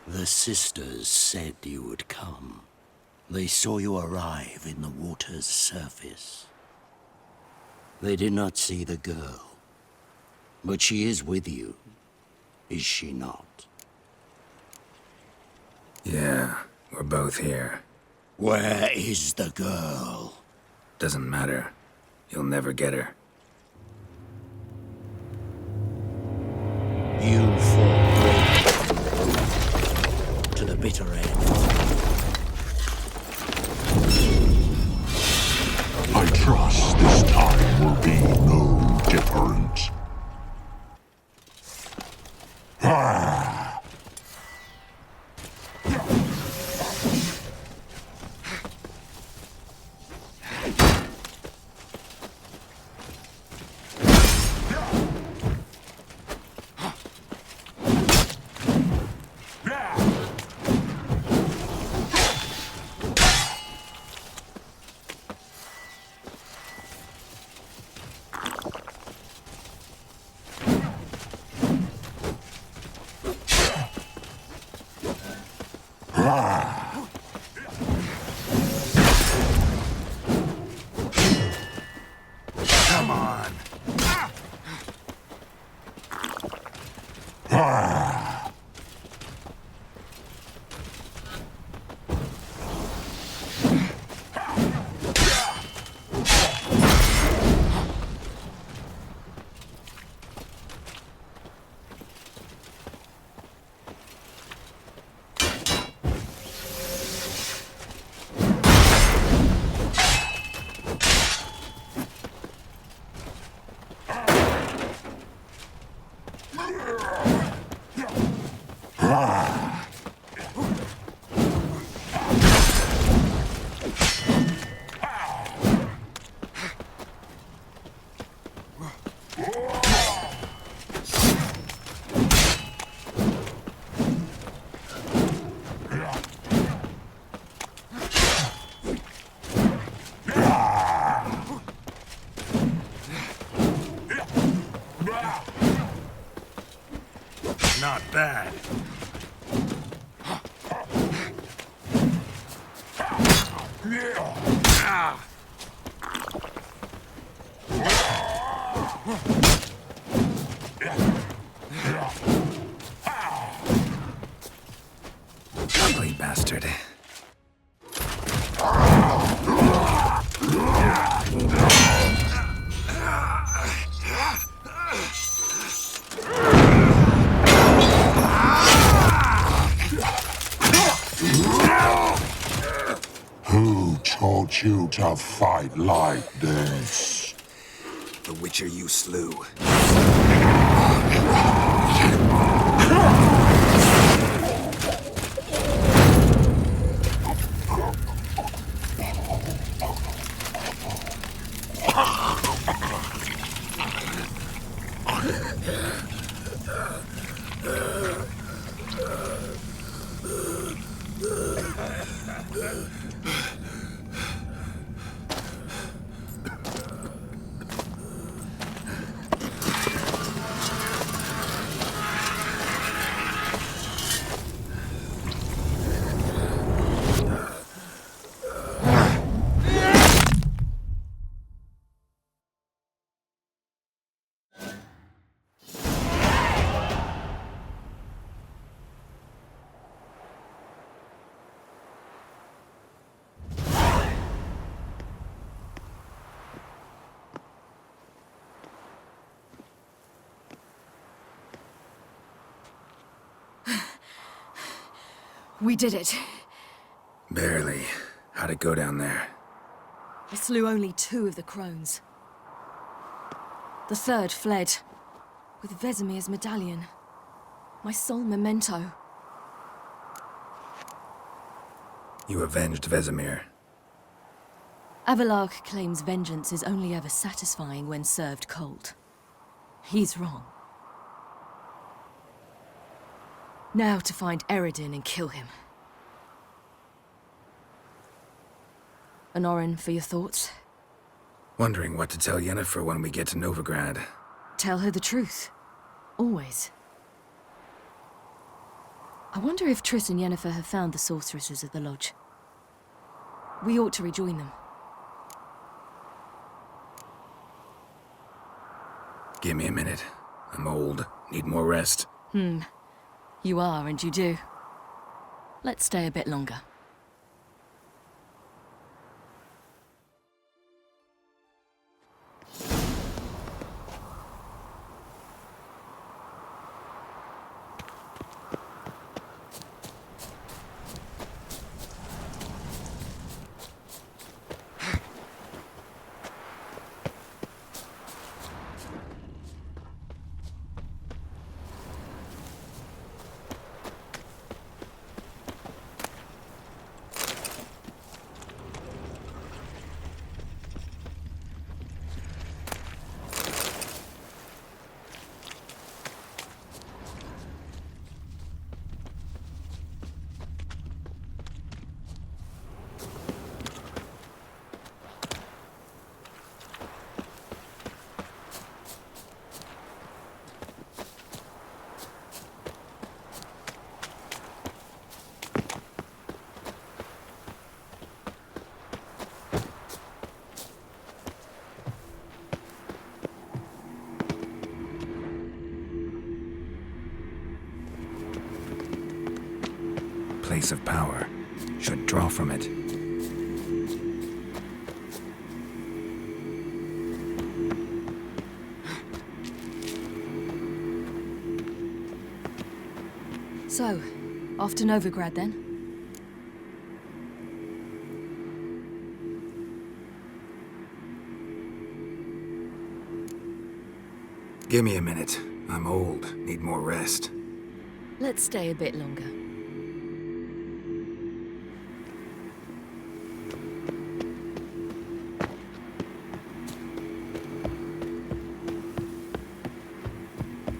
The sisters said you would come. They saw you arrive in the water's surface. They did not see the girl. But she is with you, is she not? Yeah, we're both here. Where is the girl? Doesn't matter. You'll never get her. You fought bravely to the bitter end. I trust this time will be no different. Come on! Not bad. Ugly bastard. Who taught you to fight like this? The Witcher you slew. We did it. Barely. How'd it go down there? I slew only 2 of the crones. The 3rd fled, with Vesemir's medallion. My sole memento. You avenged Vesemir. Avalark claims vengeance is only ever satisfying when served cold. He's wrong. Now to find Eredin and kill him. Honorin, for your thoughts? Wondering what to tell Yennefer when we get to Novigrad. Tell her the truth. Always. I wonder if Triss and Yennefer have found the sorceresses of the Lodge. We ought to rejoin them. Give me a minute. I'm old. Need more rest. You are, and you do. Let's stay a bit longer. Place of power. Should draw from it. So, off to Novigrad then? Give me a minute. I'm old. Need more rest. Let's stay a bit longer.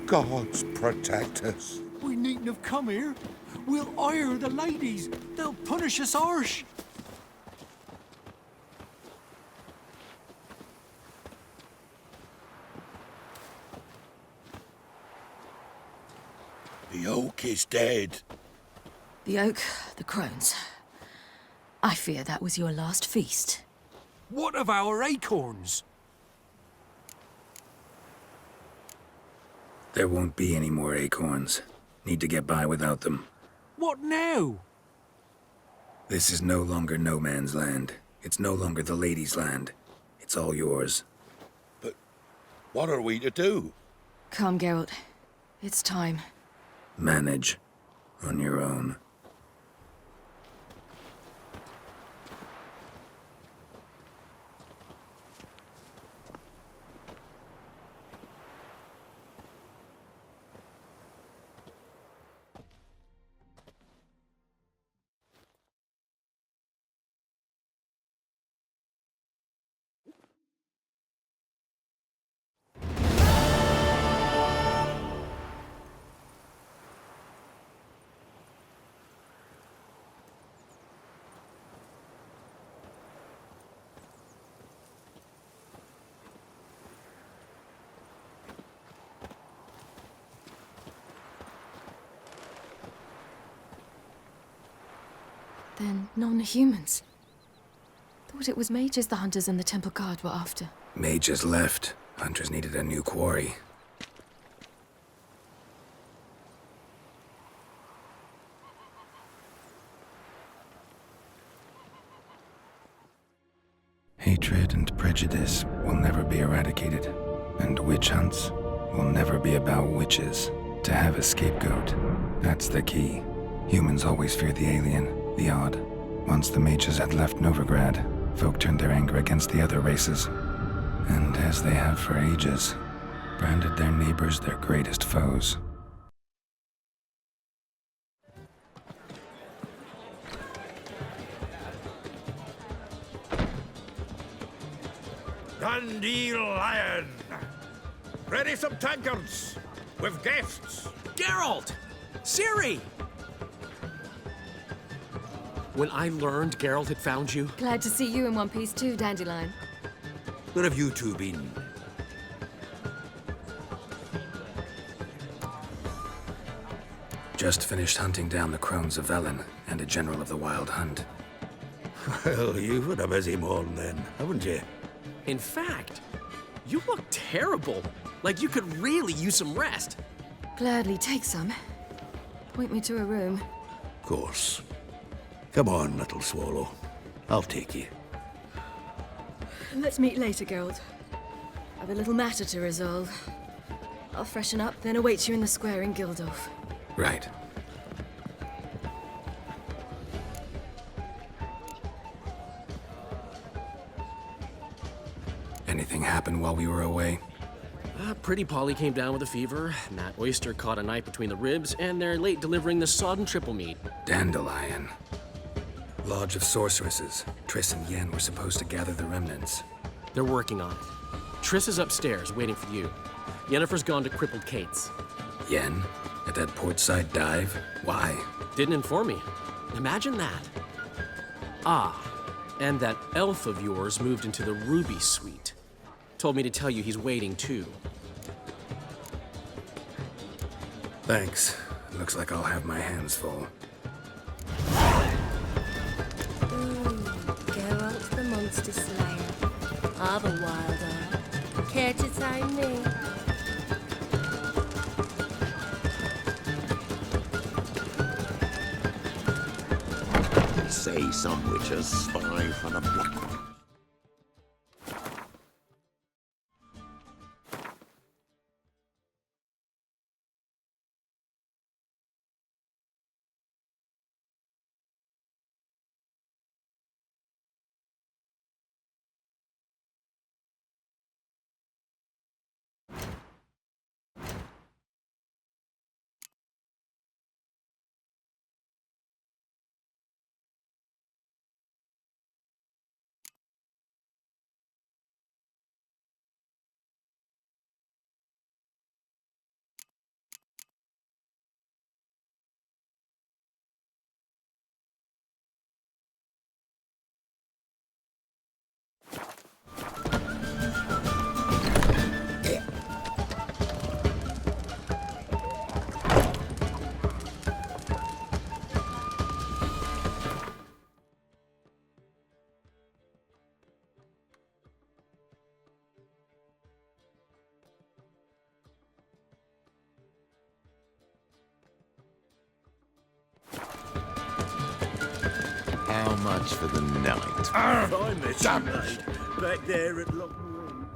Gods protect us. We needn't have come here. We'll ire the ladies. They'll punish us harsh. The oak is dead. The oak, the crones. I fear that was your last feast. What of our acorns? There won't be any more acorns. Need to get by without them. What now? This is no longer no man's land. It's no longer the lady's land. It's all yours. What are we to do? Come, Geralt. It's time. Manage. On your own. Then non-humans. Thought it was mages the hunters and the Temple Guard were after. Mages left. Hunters needed a new quarry. Hatred and prejudice will never be eradicated, and witch hunts will never be about witches. To have a scapegoat, that's the key. Humans always fear the alien, the odd. Once the mages had left Novigrad, folk turned their anger against the other races. And as they have for ages, branded their neighbors their greatest foes. Dandelion! Ready some tankards! With guests! Geralt! Ciri! When I learned Geralt had found you, Glad to see you in one piece too, Dandelion. Where have you two been? Just finished hunting down the crones of Velen and a general of the Wild Hunt. Well, you've had a busy morning then, haven't you? in fact, you look terrible. Like you could really use some rest. Gladly take some. Point me to a room. Of course. Come on, little swallow. I'll take you. Let's meet later, Geralt. I've a little matter to resolve. I'll freshen up, then await you in the square in Gildorf. Right. Anything happen while we were away? Pretty Polly came down with a fever. Matt Oyster caught a knife between the ribs, and they're late delivering the sodden triple meat. Dandelion. Lodge of Sorceresses. Triss and Yen were supposed to gather the remnants. They're working on it. Triss is upstairs, waiting for you. Yennefer's gone to Crippled Kate's. Yen? At that portside dive? Why? Didn't inform me. Imagine that. Ah, and that elf of yours moved into the Ruby Suite. Told me to tell you he's waiting too. Thanks. Looks like I'll have my hands full. Geralt the Monster Slayer. I've a wild eye. Care to sign me? Say some witches spy for the Black One. How much for the night? I miss you, mate. Back there at Loch Marine.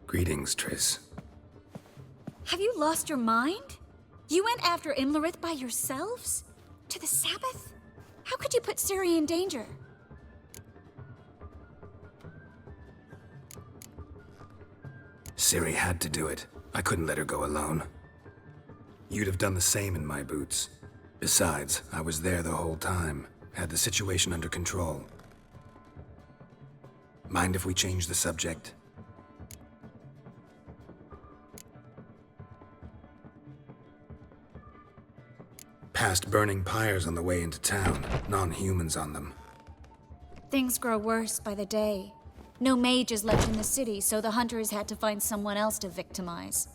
Greetings, Triss. Have you lost your mind? You went after Imlerith by yourselves? To the Sabbath? How could you put Ciri in danger? Ciri had to do it. I couldn't let her go alone. You'd have done the same in my boots. Besides, I was there the whole time. Had the situation under control. Mind if we change the subject? Past burning pyres on the way into town. Non-humans on them. Things grow worse by the day. No mages left in the city, so the hunters had to find someone else to victimize.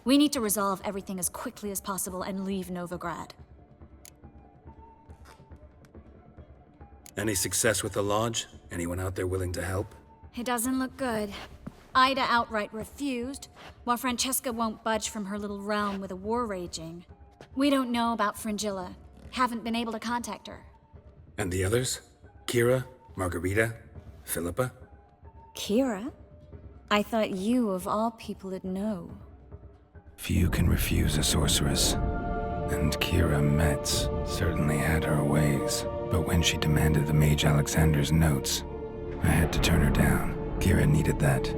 We need to resolve everything as quickly as possible and leave Novigrad. Any success with the lodge? Anyone out there willing to help? It doesn't look good. Ida outright refused, while Francesca won't budge from her little realm with a war raging. We don't know about Fringilla. Haven't been able to contact her. And the others? Kira? Margarita? Philippa? Kira? I thought you, of all people, would know. Few can refuse a sorceress. And Kira Metz certainly had her ways. But when she demanded the Mage Alexander's notes, I had to turn her down. Kira needed that,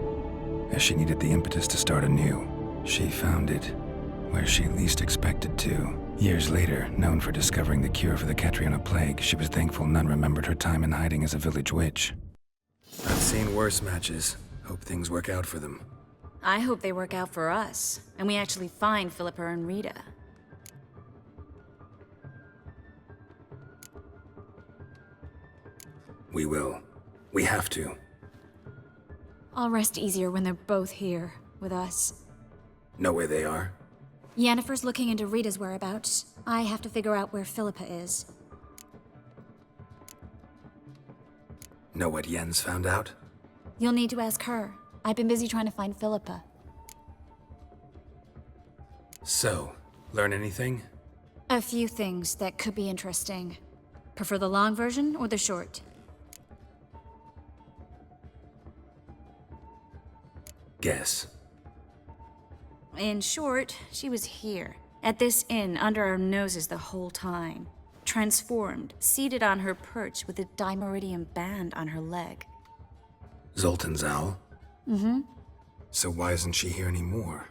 as she needed the impetus to start anew. She found it where she least expected to. Years later, known for discovering the cure for the Catriona plague, she was thankful none remembered her time in hiding as a village witch. I've seen worse matches. Hope things work out for them. I hope they work out for us, and we actually find Philippa and Rita. We will. We have to. I'll rest easier when they're both here, with us. Know where they are? Yennefer's looking into Rita's whereabouts. I have to figure out where Philippa is. Know what Yen's found out? You'll need to ask her. I've been busy trying to find Philippa. So, learn anything? A few things that could be interesting. Prefer the long version or the short? Guess. In short, she was here, at this inn, under our noses the whole time. Transformed, seated on her perch with a Dimeridium band on her leg. Zoltan's owl? Mm-hmm. So why isn't she here anymore?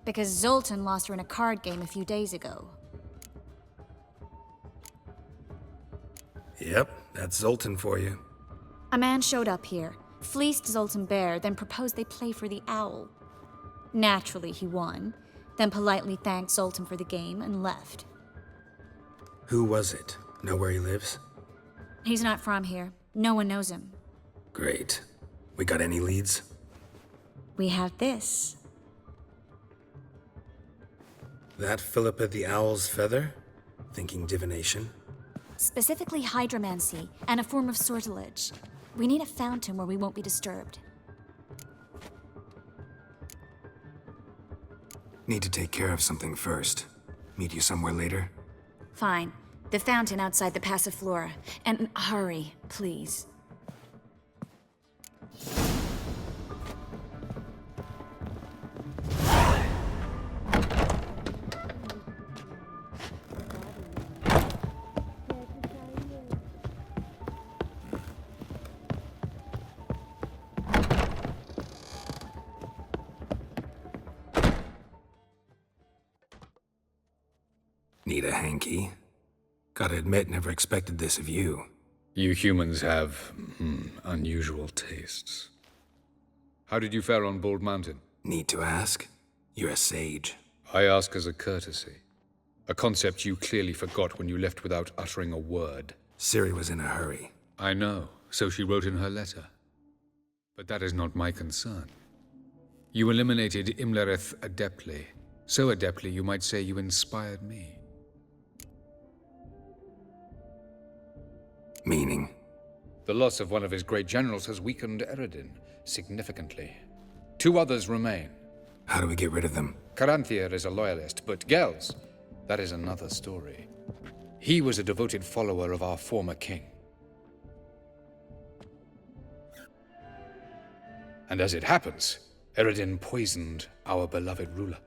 Because Zoltan lost her in a card game a few days ago. Yep, that's Zoltan for you. A man showed up here, fleeced Zoltan bare, then proposed they play for the owl. Naturally, he won, then politely thanked Zoltan for the game and left. Who was it? Know where he lives? He's not from here. No one knows him. Great. We got any leads? We have this. That Philippa the Owl's feather? Thinking divination? Specifically hydromancy, and a form of sortilege. We need a fountain where we won't be disturbed. Need to take care of something first. Meet you somewhere later? Fine. The fountain outside the Passiflora. And hurry, please. Need a hanky? Gotta admit, never expected this of you. You humans have, unusual tastes. How did you fare on Bald Mountain? Need to ask? You're a sage. I ask as a courtesy. A concept you clearly forgot when you left without uttering a word. Ciri was in a hurry. I know, so she wrote in her letter. But that is not my concern. You eliminated Imlerith adeptly. So adeptly, you might say you inspired me. Meaning? The loss of one of his great generals has weakened Eredin significantly. 2 others remain. How do we get rid of them? Caranthir is a loyalist, but Gels, that is another story. He was a devoted follower of our former king. And as it happens, Eredin poisoned our beloved ruler.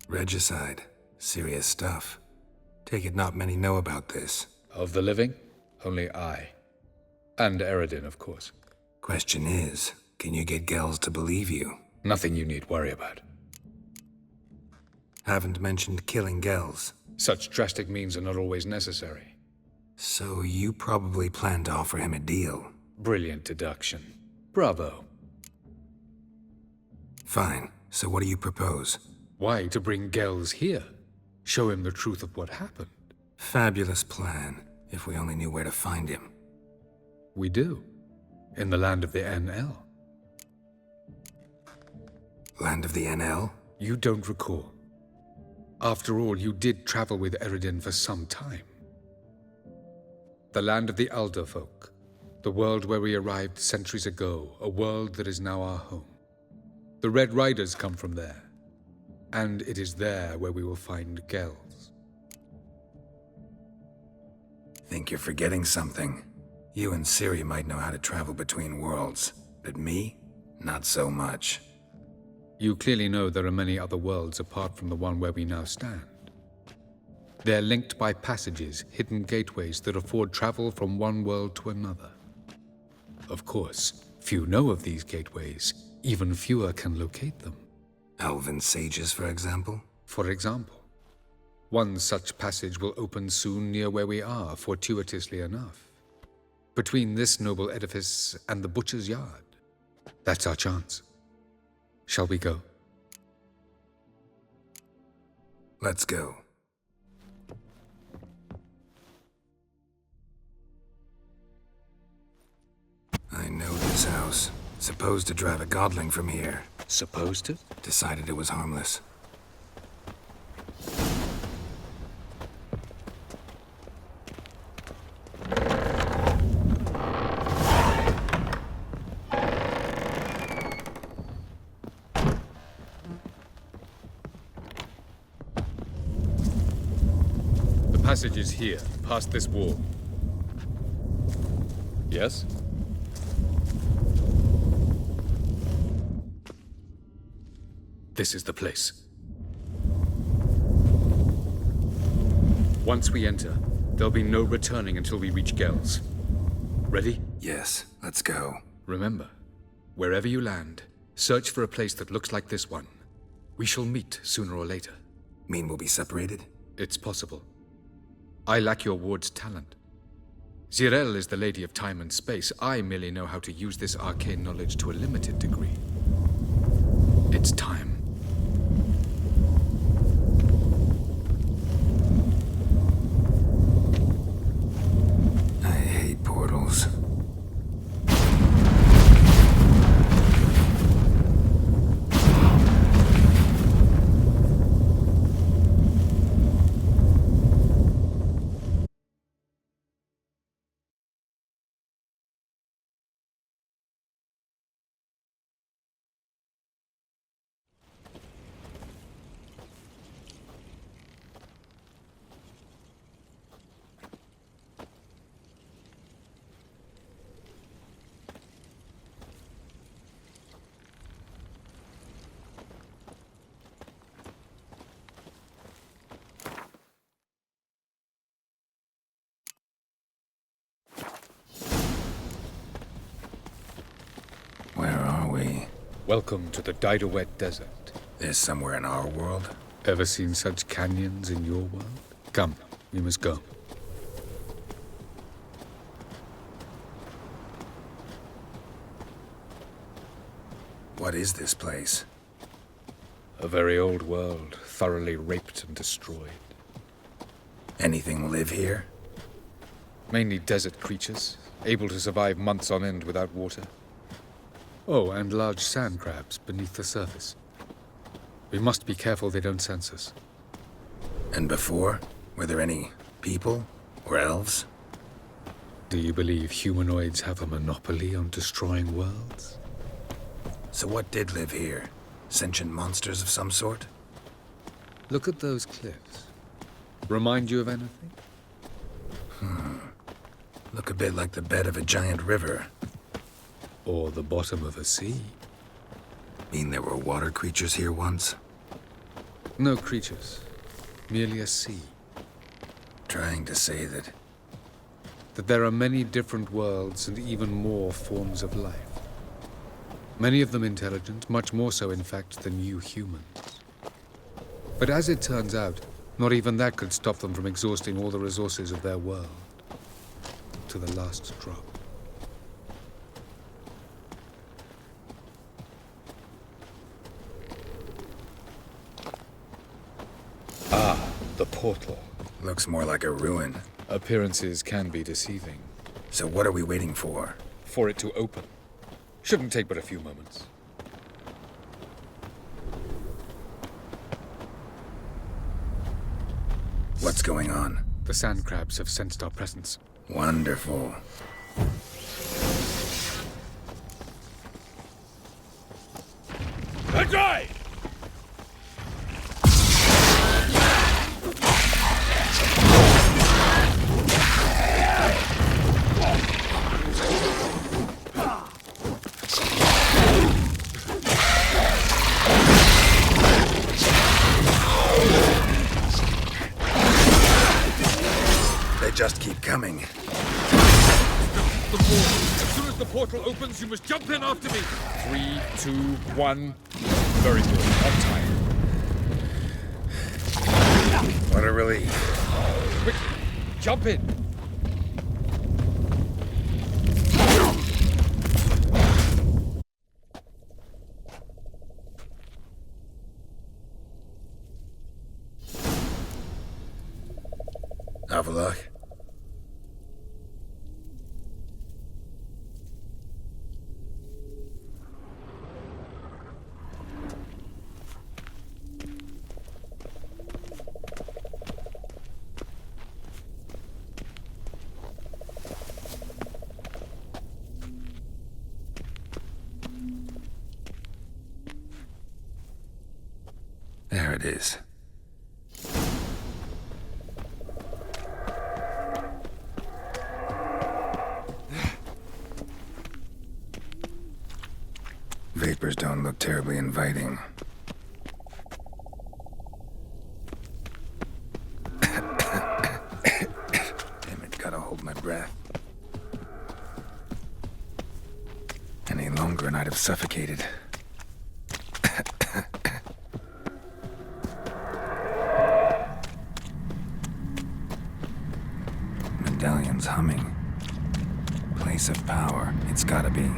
Regicide. Serious stuff. Take it not many know about this. Of the living, only I. And Eredin, of course. Question is, can you get Gels to believe you? Nothing you need worry about. Haven't mentioned killing Gels. Such drastic means are not always necessary. So you probably plan to offer him a deal. Brilliant deduction. Bravo. Fine. So what do you propose? Why, to bring Gels here. Show him the truth of what happened. Fabulous plan, if we only knew where to find him. We do. In the land of the NL. Land of the NL? You don't recall. After all, you did travel with Eredin for some time. The land of the Alder folk. The world where we arrived centuries ago. A world that is now our home. The Red Riders come from there. And it is there where we will find Gels. Think you're forgetting something. You and Ciri might know how to travel between worlds, but me? Not so much. You clearly know there are many other worlds apart from the one where we now stand. They're linked by passages, hidden gateways that afford travel from one world to another. Of course, few know of these gateways. Even fewer can locate them. Elven sages, for example? For example. One such passage will open soon near where we are, fortuitously enough. Between this noble edifice and the butcher's yard. That's our chance. Shall we go? Let's go. I know this house. Supposed to drive a godling from here. Supposed to? Decided it was harmless. The passage is here, past this wall. Yes? This is the place. Once we enter, there'll be no returning until we reach Gels. Ready? Yes, let's go. Remember, wherever you land, search for a place that looks like this one. We shall meet sooner or later. Mean we'll be separated? It's possible. I lack your ward's talent. Zirel is the Lady of Time and Space. I merely know how to use this arcane knowledge to a limited degree. It's time. I hate portals. Where are we? Welcome to the Didowet Desert. This somewhere in our world? Ever seen such canyons in your world? Come, we must go. What is this place? A very old world, thoroughly raped and destroyed. Anything live here? Mainly desert creatures, able to survive months on end without water. Oh, and large sand crabs beneath the surface. We must be careful they don't sense us. And before? Were there any people? Or elves? Do you believe humanoids have a monopoly on destroying worlds? So what did live here? Sentient monsters of some sort? Look at those cliffs. Remind you of anything? Look a bit like the bed of a giant river. Or the bottom of a sea? Mean there were water creatures here once? No creatures. Merely a sea. Trying to say that... That there are many different worlds and even more forms of life. Many of them intelligent, much more so in fact than you humans. But as it turns out, not even that could stop them from exhausting all the resources of their world. To the last drop. Ah, the portal. Looks more like a ruin. Appearances can be deceiving. So what are we waiting for? For it to open. Shouldn't take but a few moments. What's going on? The sand crabs have sensed our presence. Wonderful. That's right! just keep coming. The portal. As soon as the portal opens, you must jump in after me. 3, 2, 1. Very good. On time. What a relief. Quick, jump in. Avallac'h? There it is. Vapors don't look terribly inviting. Damn it, gotta hold my breath. Any longer and I'd have suffocated. Medallion's humming. Place of power, it's gotta be.